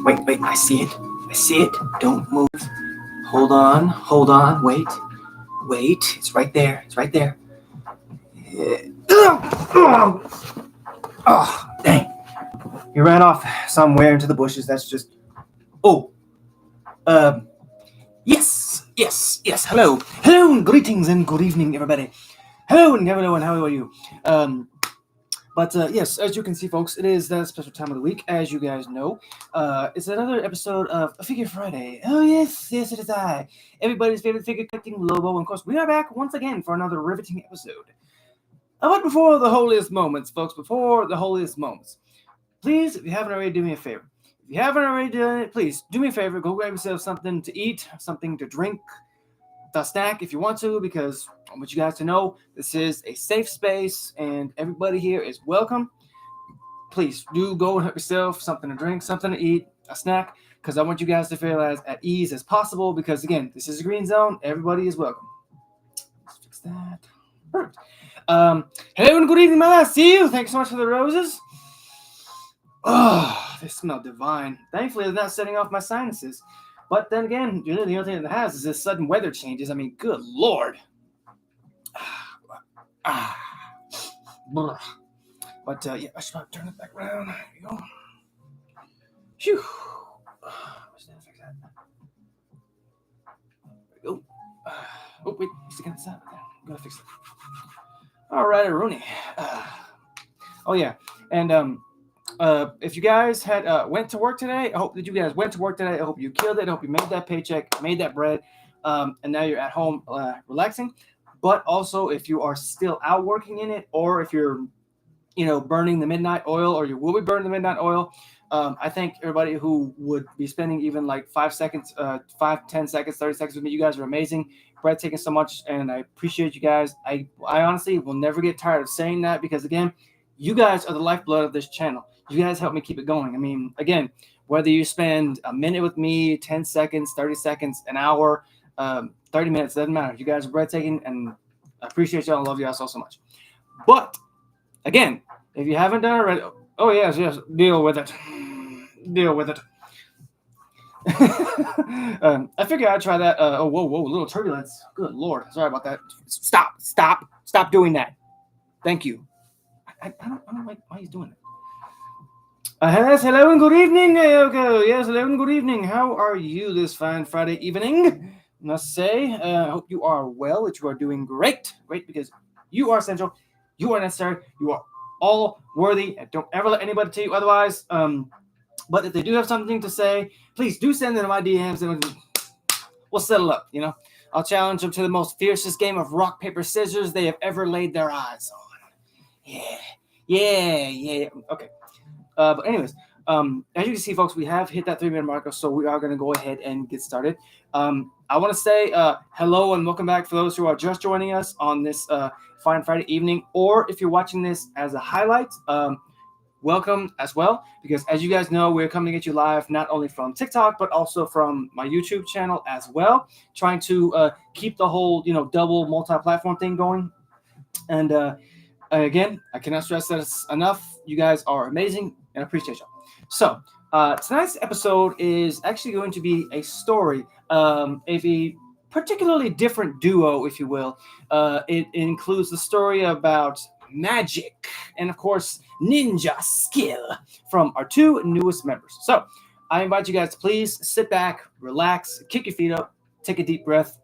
Wait. I see it. Don't move. Hold on. Wait. It's right there. Oh, dang. He ran off somewhere into the bushes. That's just... Oh. Yes. Hello, and greetings and good evening, everybody. Hello, and how are you? But yes, as you can see, folks, it is that special time of the week, as you guys know. It's another episode of Figure Friday. Oh, yes, it is I, everybody's favorite figure collecting Lobo. And of course, we are back once again for another riveting episode. But before the holiest moments, folks, please, if you haven't already, do me a favor. If you haven't already done it, please do me a favor. Go grab yourself something to eat, something to drink, a snack if you want to, because I want you guys to know this is a safe space and everybody here is welcome. Please do go and help yourself something to drink, something to eat, a snack, because I want you guys to feel as at ease as possible, because again, this is a green zone. Everybody is welcome. Let's fix that. Perfect. Hello and good evening, my last. See you. Thanks so much for the roses. Oh, they smell divine. Thankfully, they're not setting off my sinuses. But then again, the only thing that has is this sudden weather changes. I mean, good Lord. But yeah, I should probably turn it back around. There you go. Phew. Fix that. There we go. Oh, wait, sticking inside. Okay. I'm gonna fix it. All right, Rooney. Oh yeah, and if you guys had went to work today, I hope that you guys went to work today. I hope you killed it. I hope you made that paycheck, made that bread, and now you're at home relaxing. But also, if you are still out working in it, or if you're, burning the midnight oil, or you will be burning the midnight oil, I thank everybody who would be spending even like 5 seconds, 5, 10 seconds, 30 seconds with me. You guys are amazing, breathtaking so much, and I appreciate you guys. I honestly will never get tired of saying that, because again, you guys are the lifeblood of this channel. You guys help me keep it going. I mean, again, whether you spend a minute with me, 10 seconds, 30 seconds, an hour, 30 minutes, doesn't matter. You guys are breathtaking, and I appreciate y'all. I love y'all so much. But again, if you haven't done it already, oh yes, deal with it. I figured I'd try that. Whoa, little turbulence. Good Lord, sorry about that. Stop doing that. Thank you. I don't like why he's doing it. Hello and good evening. Okay. Yes, hello and good evening. How are you this fine Friday evening? Must say, I hope you are well, that you are doing great, because you are essential, you are necessary, you are all worthy, and don't ever let anybody tell you otherwise. But if they do have something to say, please do send them to my DMs, and we'll settle up. I'll challenge them to the most fiercest game of rock, paper, scissors they have ever laid their eyes on. Yeah. Okay. But anyways, as you can see, folks, we have hit that 3-minute marker, so we are going to go ahead and get started. I want to say hello and welcome back for those who are just joining us on this fine Friday evening, or if you're watching this as a highlight, welcome as well, because as you guys know, we're coming at you live not only from TikTok, but also from my YouTube channel as well, trying to keep the whole, double multi-platform thing going. And again, I cannot stress that enough. You guys are amazing, and I appreciate y'all. So tonight's episode is actually going to be a story of a particularly different duo, if you will. It includes the story about magic and, of course, ninja skill from our 2 newest members. So I invite you guys to please sit back, relax, kick your feet up, take a deep breath,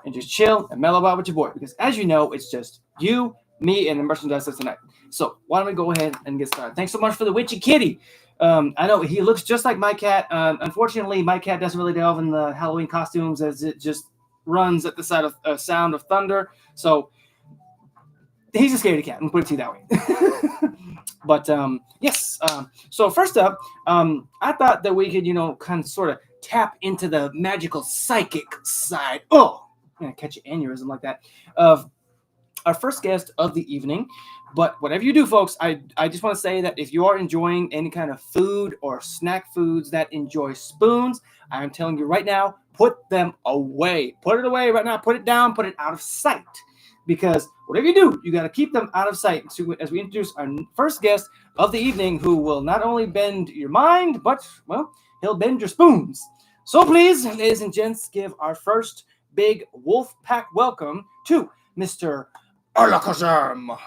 and just chill and mellow out with your boy, because as you know, it's just you, me, and the merchandise that's tonight. So why don't we go ahead and get started? Thanks so much for the witchy kitty. I know he looks just like my cat. Unfortunately, my cat doesn't really delve in the Halloween costumes, as it just runs at the sound of thunder. So he's a scaredy cat. I'm put it that way. But yes. So first up, I thought that we could, kind of sort of tap into the magical psychic side. Oh, I'm gonna catch an aneurysm like that of our first guest of the evening. But whatever you do, folks, I just want to say that if you are enjoying any kind of food or snack foods that enjoy spoons, I am telling you right now, put them away. Put it away right now. Put it down. Put it out of sight. because whatever you do, you got to keep them out of sight. So as we introduce our first guest of the evening, who will not only bend your mind, but, well, he'll bend your spoons. So please, ladies and gents, give our first big wolf pack welcome to Mr. Alakazam.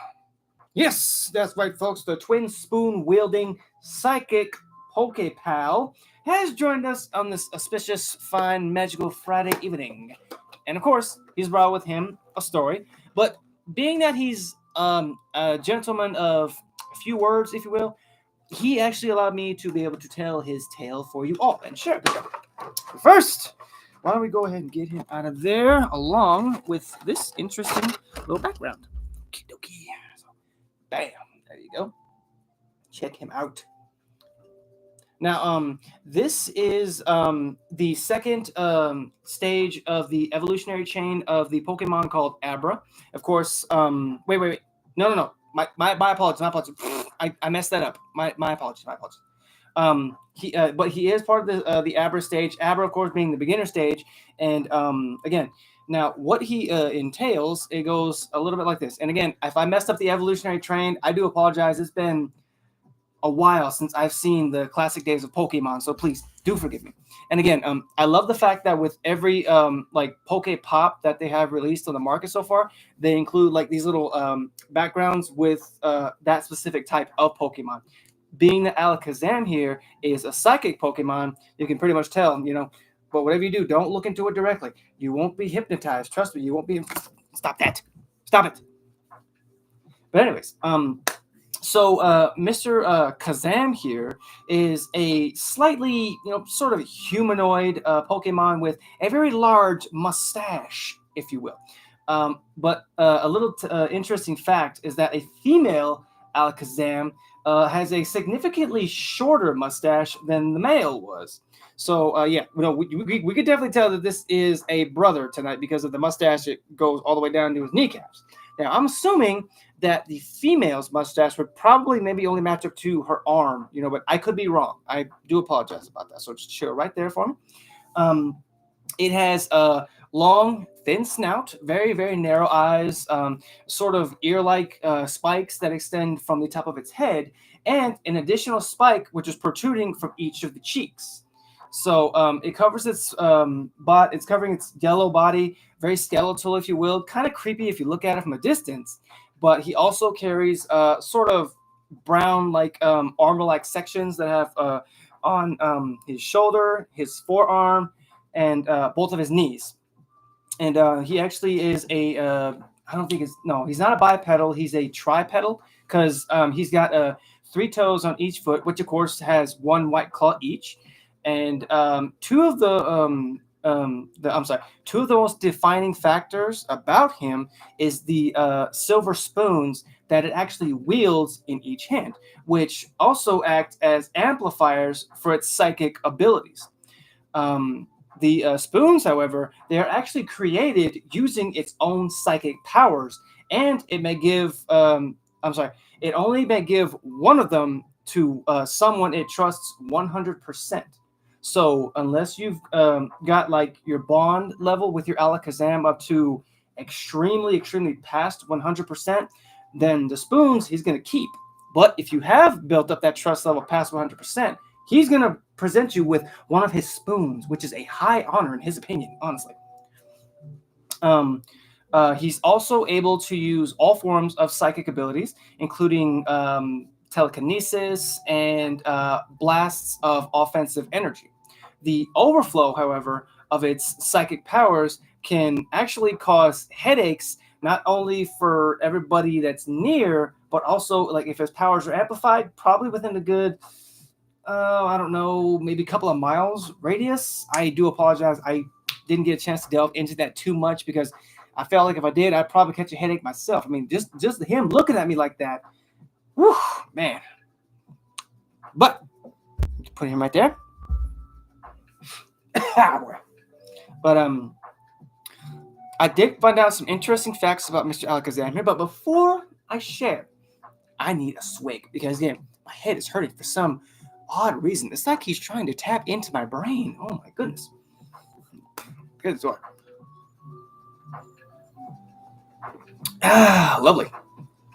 Yes, that's right, folks. The twin spoon wielding psychic pokepal has joined us on this auspicious, fine, magical Friday evening. And of course, he's brought with him a story. But being that he's a gentleman of a few words, if you will, he actually allowed me to be able to tell his tale for you all and share it with you. First, why don't we go ahead and get him out of there along with this interesting little background. Okie dokie. Bam, there you go. Check him out. Now, this is the second stage of the evolutionary chain of the Pokemon called Abra. Of course, wait. No. My apologies. I messed that up. My apologies. But he is part of the Abra stage. Abra, of course, being the beginner stage. And again, now what he entails, it goes a little bit like this. And again, if I messed up the evolutionary train, I do apologize. It's been a while since I've seen the classic days of Pokemon, so please do forgive me. And again, I love the fact that with every like Poke Pop that they have released on the market so far, they include like these little backgrounds with that specific type of Pokemon. Being that Alakazam here is a psychic Pokemon, you can pretty much tell, but whatever you do, don't look into it directly. You won't be hypnotized. Trust me, you won't be. Stop that. Stop it. But anyways, so Mr. Kazam here is a slightly, sort of humanoid Pokemon with a very large mustache, if you will. But a little interesting fact is that a female Alakazam has a significantly shorter mustache than the male was. So yeah, we could definitely tell that this is a brother tonight because of the mustache. It goes all the way down to his kneecaps. Now I'm assuming that the female's mustache would probably maybe only match up to her arm, but I could be wrong. I do apologize about that. So just show it right there for me. It has a long, thin snout, very, very narrow eyes, sort of ear-like spikes that extend from the top of its head, and an additional spike which is protruding from each of the cheeks. So it covers its it's covering its yellow body, very skeletal, if you will, kind of creepy if you look at it from a distance. But he also carries sort of brown-like armor-like sections that have on his shoulder, his forearm, and both of his knees. And he actually is he's not a bipedal, he's a tripedal, because he's got 3 toes on each foot, which of course has 1 white claw each. And two of the most defining factors about him is the silver spoons that it actually wields in each hand, which also act as amplifiers for its psychic abilities. The spoons, however, they are actually created using its own psychic powers, and it may give it only may give one of them to someone it trusts 100%. So unless you've got like your bond level with your Alakazam up to extremely past 100%, then the spoons he's going to keep. But if you have built up that trust level past 100%, he's going to present you with one of his spoons, which is a high honor in his opinion, honestly. He's also able to use all forms of psychic abilities, including telekinesis and blasts of offensive energy. The overflow, however, of its psychic powers can actually cause headaches, not only for everybody that's near, but also like if his powers are amplified, probably within a good, maybe a couple of miles radius. I do apologize. I didn't get a chance to delve into that too much because I felt like if I did, I'd probably catch a headache myself. I mean, just him looking at me like that, whew, man. But put him right there. But I did find out some interesting facts about Mr. Alakazam here. But before I share, I need a swig because again, my head is hurting for some odd reason. It's like he's trying to tap into my brain. Oh my goodness. Good. Lovely.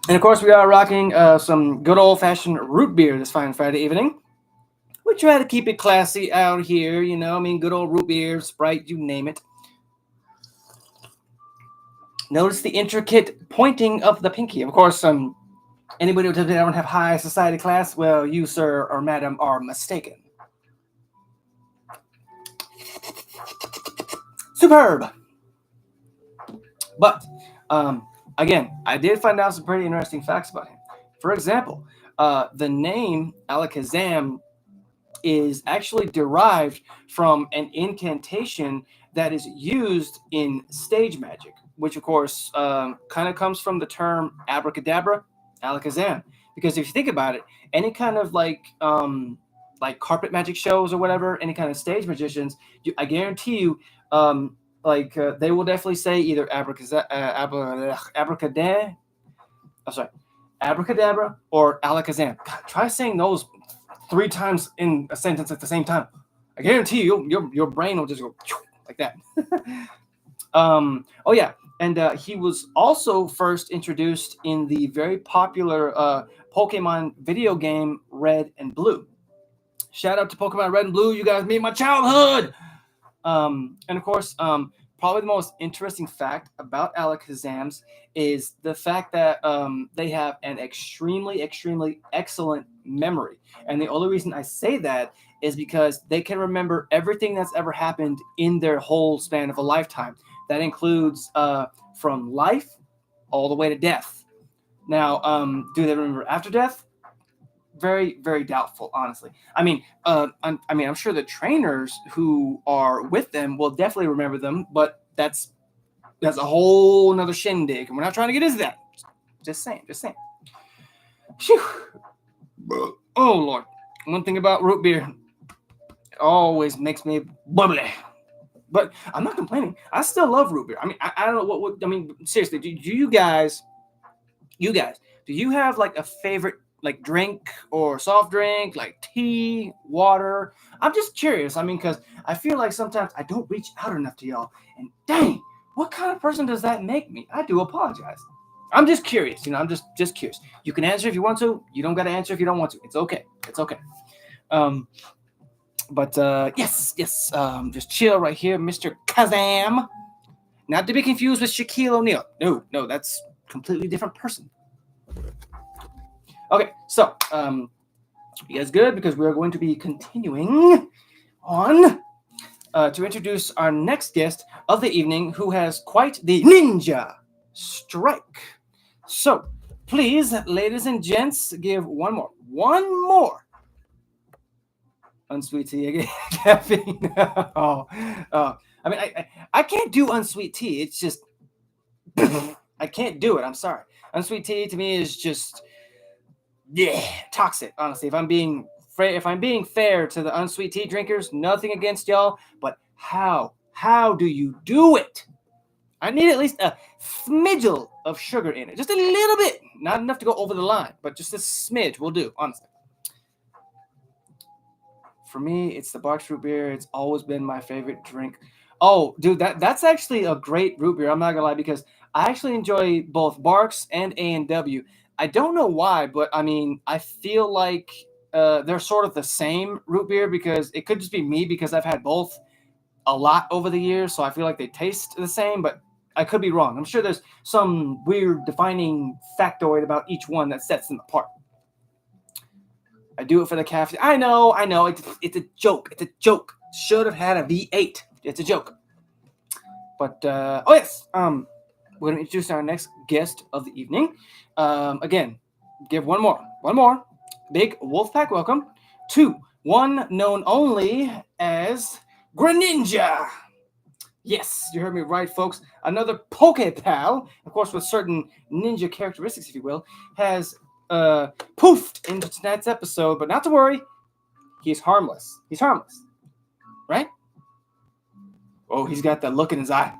And of course, we are rocking some good old-fashioned root beer this fine Friday evening. We try to keep it classy out here, you know. I mean, good old root beer, Sprite, you name it. Notice the intricate pointing of the pinky. Of course, anybody who doesn't have high society class, well, you, sir or madam, are mistaken. Superb. But again, I did find out some pretty interesting facts about him. For example, the name Alakazam is actually derived from an incantation that is used in stage magic, which of course kind of comes from the term abracadabra, Alakazam. Because if you think about it, any kind of like carpet magic shows or whatever, any kind of stage magicians, I guarantee you, they will definitely say either abracadabra, abracadabra or Alakazam. God, try saying those 3 times in a sentence at the same time. I guarantee you, your brain will just go like that. Oh yeah, and he was also first introduced in the very popular Pokemon video game Red and Blue. Shout out to Pokemon Red and Blue, you guys made my childhood. And of course, probably the most interesting fact about Alakazams is the fact that they have an extremely, extremely excellent memory. And the only reason I say that is because they can remember everything that's ever happened in their whole span of a lifetime. That includes from life all the way to death. Now, do they remember after death? Very, very doubtful, honestly. I'm sure the trainers who are with them will definitely remember them, but that's a whole nother shindig, and we're not trying to get into that. Just saying. Phew. Oh Lord, one thing about root beer, it always makes me bubbly. But I'm not complaining. I still love root beer. I mean, I don't know what I mean. Seriously, do you guys, do you have like a favorite like drink or soft drink, like tea, water? I'm just curious. I mean, because I feel like sometimes I don't reach out enough to y'all. And dang, what kind of person does that make me? I do apologize. I'm just curious. I'm just curious. You can answer if you want to. You don't got to answer if you don't want to. It's okay. But yes. Just chill right here, Mr. Kazam. Not to be confused with Shaquille O'Neal. No, that's completely different person. Okay, so you guys good? Because we are going to be continuing on to introduce our next guest of the evening, who has quite the ninja strike. So, please, ladies and gents, give one more unsweet tea again. Caffeine. I mean, I can't do unsweet tea. It's just I can't do it. I'm sorry. Unsweet tea to me is just toxic. Honestly, if I'm being fair to the unsweet tea drinkers, nothing against y'all, but how do you do it? I need at least a smidge of sugar in it, just a little bit, not enough to go over the line, but just a smidge will do. Honestly. For me, it's the Barks root beer. It's always been my favorite drink. Oh, dude, that's actually a great root beer. I'm not gonna lie, because I actually enjoy both Barks and A&W. I don't know why, but I mean, I feel like they're sort of the same root beer, because it could just be me because I've had both a lot over the years, so I feel like they taste the same, but I could be wrong. I'm sure there's some weird defining factoid about each one that sets them apart. I do it for the caffeine. I know. It's a joke. Should have had a V8. It's a joke. But oh yes, we're gonna introduce our next guest of the evening. Again, give one more big Wolfpack welcome to one known only as Greninja. Yes, you heard me right, folks. Another pokepal, of course, with certain ninja characteristics, if you will, has poofed into tonight's episode, but not to worry, he's harmless. Right? Oh, he's got that look in his eye.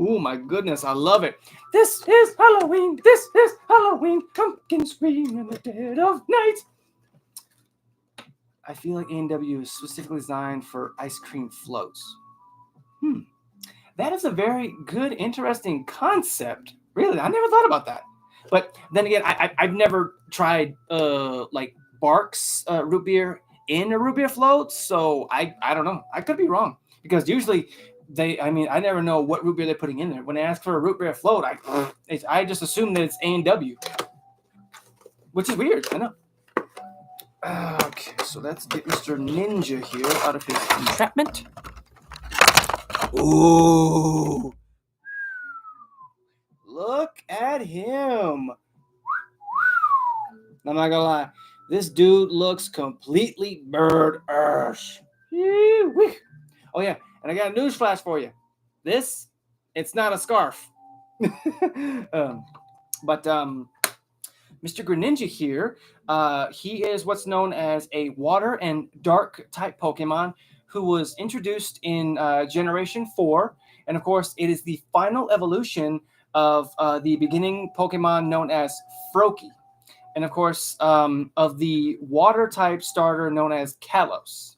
Oh my goodness, I love it. This is Halloween. Pumpkin scream in the dead of night. I feel like A&W is specifically designed for ice cream floats. That is a very good, interesting concept. Really, I never thought about that. But then again, I've never tried like Barks root beer in a root beer float, so I don't know. I could be wrong because usually I never know what root beer they're putting in there. When they ask for a root beer float, I just assume that it's A&W, which is weird. I know. Okay, so let's get Mr. Ninja here out of his entrapment. Ooh. Look at him. I'm not gonna lie. This dude looks completely bird-ish. Oh yeah, and I got a news flash for you. It's not a scarf. but Mr. Greninja here, he is what's known as a water and dark type Pokemon who was introduced in Generation 4. And of course, it is the final evolution of the beginning Pokemon known as Froakie. And of course, of the water type starter known as Kalos.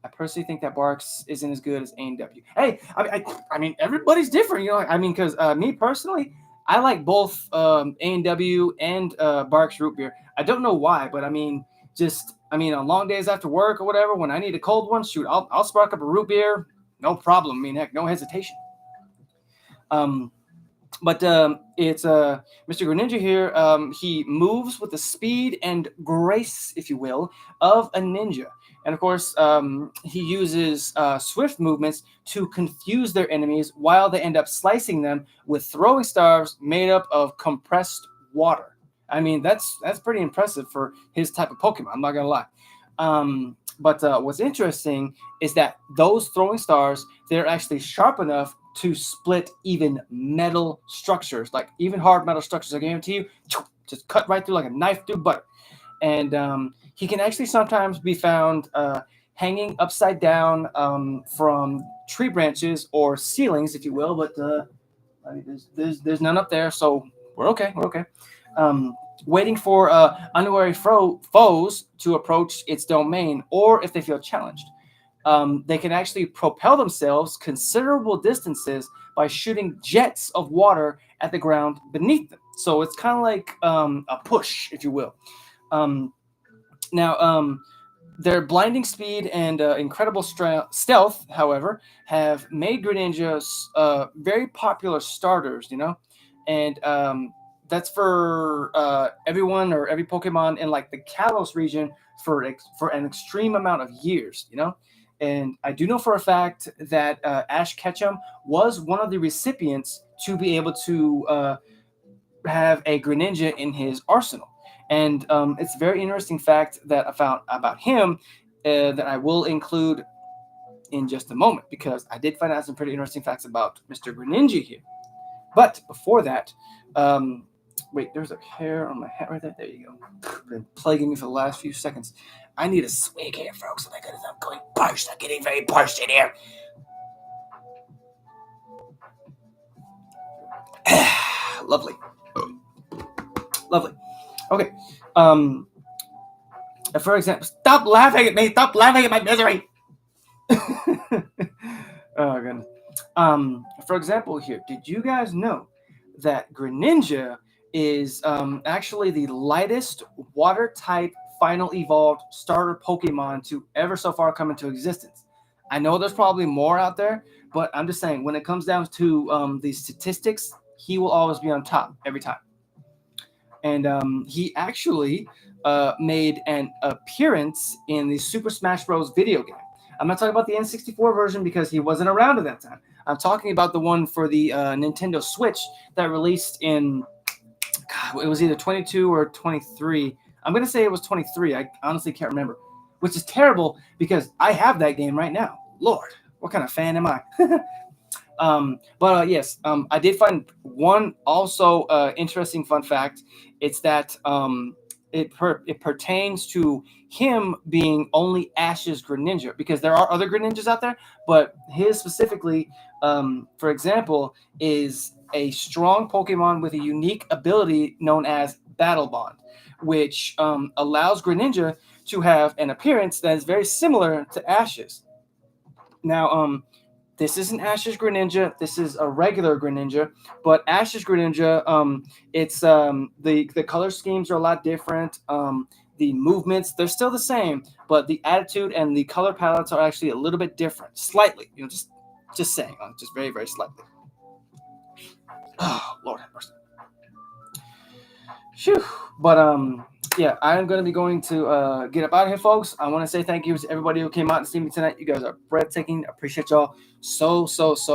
I personally think that Barks isn't as good as A&W. Hey, I mean, everybody's different, you know. I mean, because me personally, I like both A&W and Barks root beer. I don't know why, but I mean, on long days after work or whatever, when I need a cold one, shoot, I'll spark up a root beer, no problem. I mean, heck, no hesitation. But it's Mr. Greninja here. He moves with the speed and grace, if you will, of a ninja. And of course, he uses swift movements to confuse their enemies while they end up slicing them with throwing stars made up of compressed water. I mean, that's pretty impressive for his type of Pokemon. I'm not going to lie. But what's interesting is that those throwing stars, they're actually sharp enough to split even metal structures, like even hard metal structures. I guarantee you, just cut right through like a knife through butter. And he can actually sometimes be found hanging upside down from tree branches or ceilings, if you will. But I mean, there's none up there, so we're okay. We're okay. Waiting for unwary foes to approach its domain, or if they feel challenged. They can actually propel themselves considerable distances by shooting jets of water at the ground beneath them. So it's kind of like a push, if you will. Now, their blinding speed and incredible stealth, however, have made Greninjas very popular starters, you know? And that's for everyone or every Pokemon in like the Kalos region for an extreme amount of years, you know? And I do know for a fact that Ash Ketchum was one of the recipients to be able to have a Greninja in his arsenal. And it's a very interesting fact that I found about him that I will include in just a moment, because I did find out some pretty interesting facts about Mr. Greninja here. But before that, wait, there's a hair on my hat right there. There you go. Been plaguing me for the last few seconds. I need a swig here, folks. Oh my goodness, I'm going parched. I'm getting very parched in here. Lovely. Lovely. Okay. For example, stop laughing at me. Stop laughing at my misery. Oh goodness. For example, here, did you guys know that Greninja is actually the lightest water type final evolved starter Pokemon to ever so far come into existence? I know there's probably more out there, but I'm just saying, when it comes down to the statistics, he will always be on top every time. And he actually made an appearance in the Super Smash Bros. Video game. I'm not talking about the N64 version because he wasn't around at that time. I'm talking about the one for the Nintendo Switch that released in, it was either 22 or 23. I'm going to say it was 23. I honestly can't remember, which is terrible because I have that game right now. Lord, what kind of fan am I? Yes, I did find one also interesting fun fact. It's that it pertains to him being only Ash's Greninja, because there are other Greninjas out there, but his specifically, for example, is a strong Pokemon with a unique ability known as Battle Bond, which allows Greninja to have an appearance that is very similar to Ash's. Now, This isn't Ash's Greninja. This is a regular Greninja. But Ash's Greninja, it's the color schemes are a lot different. The movements, they're still the same, but the attitude and the color palettes are actually a little bit different, slightly. Just saying, just very very slightly. Oh Lord have mercy. Phew. But yeah, I'm gonna be going to get up out of here, folks. I want to say thank you to everybody who came out to see me tonight. You guys are breathtaking. Appreciate y'all so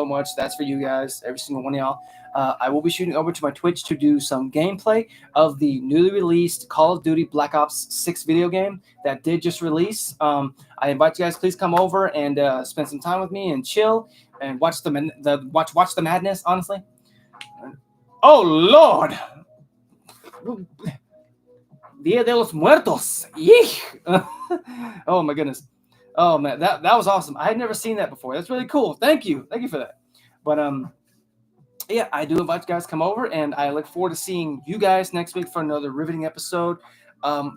much. That's for you guys, every single one of y'all. I will be shooting over to my Twitch to do some gameplay of the newly released Call of Duty Black Ops 6 video game that did just release. I invite you guys, please come over and spend some time with me and chill and watch watch the madness. Honestly, oh Lord. Dia de los Muertos. Yeesh. Oh my goodness. Oh man, that was awesome. I had never seen that before. That's really cool. Thank you for that. But yeah, I do invite you guys to come over, and I look forward to seeing you guys next week for another riveting episode.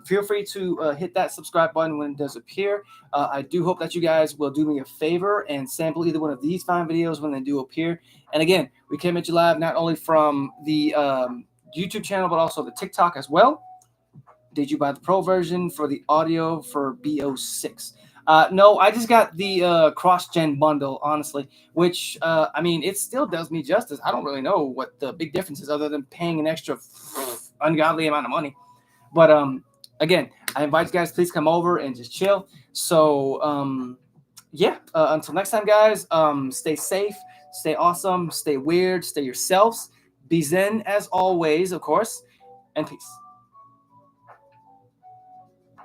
Feel free to hit that subscribe button when it does appear. I do hope that you guys will do me a favor and sample either one of these fine videos when they do appear. And again, we came at you live not only from the YouTube channel, but also the TikTok as well. Did you buy the pro version for the audio for BO6? No, I just got the cross-gen bundle, honestly, which, I mean, it still does me justice. I don't really know what the big difference is other than paying an extra ungodly amount of money. But again, I invite you guys, please come over and just chill. So, yeah, until next time, guys, stay safe, stay awesome, stay weird, stay yourselves, be zen as always, of course, and peace.